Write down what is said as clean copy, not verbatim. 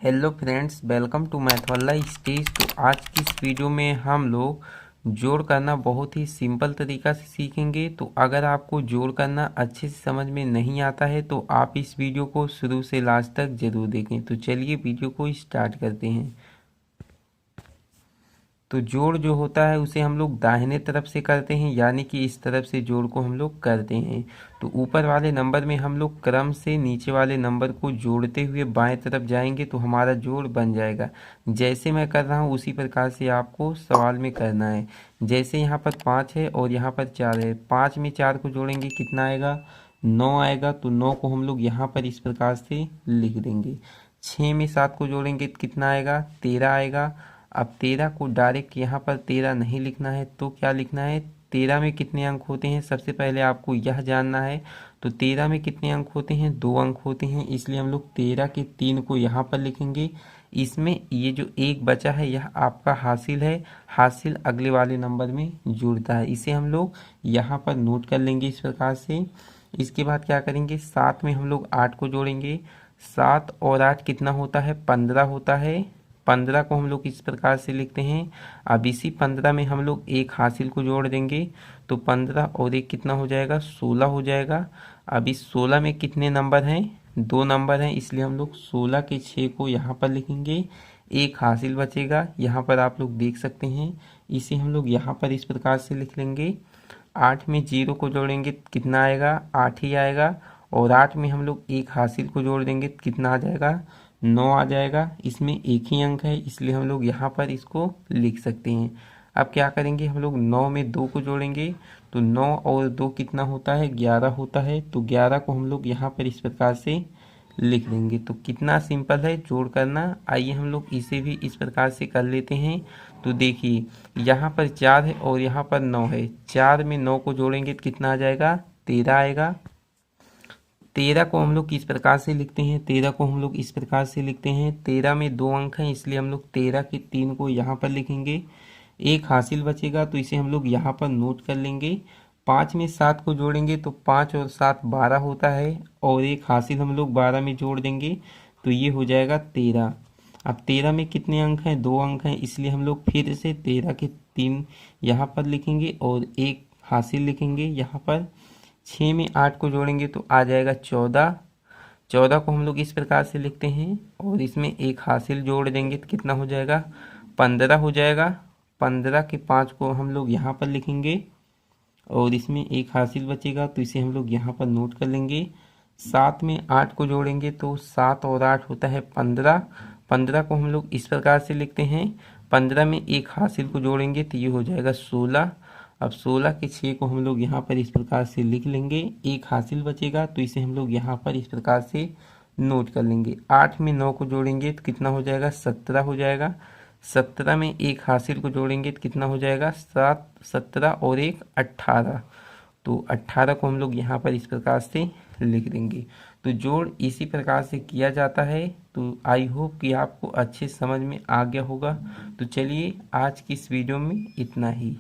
Hello friends, welcome to math वाला stage. तो आज की इस वीडियो में हम लोग जोड़ करना बहुत ही सिंपल तरीका से सीखेंगे। तो अगर आपको जोड़ करना अच्छे से समझ में नहीं आता है तो आप इस वीडियो को शुरू से लास्ट तक ज़रूर देखें। तो चलिए वीडियो को स्टार्ट करते हैं। तो जोड़ जो होता है उसे हम लोग दाहिने तरफ से करते हैं, यानी कि इस तरफ से जोड़ को हम लोग करते हैं। तो ऊपर वाले नंबर में हम लोग क्रम से नीचे वाले नंबर को जोड़ते हुए बाएं तरफ जाएंगे तो हमारा जोड़ बन जाएगा। जैसे मैं कर रहा हूँ उसी प्रकार से आपको सवाल में करना है। जैसे यहाँ पर 5 है और यहाँ पर 4 है, 5 में 4 को जोड़ेंगे कितना आएगा? 9 आएगा। तो 9 को हम लोग यहाँ पर इस प्रकार से लिख देंगे। 6 में 7 को जोड़ेंगे तो कितना आएगा? 13 आएगा। अब 13 को डायरेक्ट यहाँ पर 13 नहीं लिखना है तो क्या लिखना है? 13 में कितने अंक होते हैं सबसे पहले आपको यह जानना है। तो 13 में कितने अंक होते हैं? 2 अंक होते हैं, इसलिए हम लोग 13 के 3 को यहाँ पर लिखेंगे। इसमें ये जो एक बचा है यह आपका हासिल है। हासिल अगले वाले नंबर में जुड़ता है, इसे हम लोग यहाँ पर नोट कर लेंगे इस प्रकार से। इसके बाद क्या करेंगे? 7 में हम लोग 8 को जोड़ेंगे। 7 और 8 कितना होता है? 15 होता है। 15 को हम लोग इस प्रकार से लिखते हैं। अब इसी 15 में हम लोग एक हासिल को जोड़ देंगे तो 15 और एक कितना हो जाएगा? 16 हो जाएगा। अब इस 16 में कितने नंबर हैं? 2 नंबर हैं, इसलिए हम लोग 16 के 6 को यहाँ पर लिखेंगे। एक हासिल बचेगा, यहाँ पर आप लोग देख सकते हैं। इसे हम लोग यहाँ पर इस प्रकार से लिख लेंगे। 8 में 0 को जोड़ेंगे तो कितना आएगा? 8 ही आएगा। और 8 में हम लोग एक हासिल को जोड़ देंगे तो कितना आ जाएगा? 9 आ जाएगा। इसमें एक ही अंक है इसलिए हम लोग यहाँ पर इसको लिख सकते हैं। अब क्या करेंगे? हम लोग 9 में 2 को जोड़ेंगे तो 9 और 2 कितना होता है? 11 होता है। तो 11 को हम लोग यहाँ पर इस प्रकार से लिख देंगे। तो कितना सिंपल है जोड़ करना। आइए हम लोग इसे भी इस प्रकार से कर लेते हैं। तो देखिए यहाँ पर 4 है और यहाँ पर 9 है। 4 में 9 को जोड़ेंगे तो कितना आ जाएगा? 13 आएगा। 13 को हम लोग किस प्रकार से लिखते हैं? 13 को हम लोग इस प्रकार से लिखते हैं। 13 में 2 अंक हैं इसलिए हम लोग 13 के 3 को यहाँ पर लिखेंगे। एक हासिल बचेगा तो इसे हम लोग यहाँ पर नोट कर लेंगे। 5 में 7 को जोड़ेंगे तो 5 और 7 12 होता है, और एक हासिल हम लोग 12 में जोड़ देंगे तो ये हो जाएगा 13। अब 13 में कितने अंक हैं? 2 अंक हैं, इसलिए हम लोग फिर से 13 के 3 यहाँ पर लिखेंगे और एक हासिल लिखेंगे यहाँ पर। 6 में 8 को जोड़ेंगे तो आ जाएगा 14। 14 को हम लोग इस प्रकार से लिखते हैं और इसमें एक हासिल जोड़ देंगे तो कितना हो जाएगा? 15 हो जाएगा। 15 के 5 को हम लोग यहाँ पर लिखेंगे और इसमें एक हासिल बचेगा तो इसे हम लोग यहाँ पर नोट कर लेंगे। 7 में 8 को जोड़ेंगे तो 7 और 8 होता है 15। 15 को हम लोग इस प्रकार से लिखते हैं। 15 में एक हासिल को जोड़ेंगे तो ये हो जाएगा 16। अब 16 के 6 को हम लोग यहाँ पर इस प्रकार से लिख लेंगे। एक हासिल बचेगा तो इसे हम लोग यहाँ पर इस प्रकार से नोट कर लेंगे। 8 में 9 को जोड़ेंगे तो कितना हो जाएगा? 17 हो जाएगा। 17 में एक हासिल को जोड़ेंगे तो कितना हो जाएगा? 7, 17 और एक 18। तो 18 को हम लोग यहाँ पर इस प्रकार से लिख देंगे। तो जोड़ इसी प्रकार से किया जाता है। तो आई होप कि आपको अच्छे समझ में आ गया होगा। तो चलिए आज की इस वीडियो में इतना ही।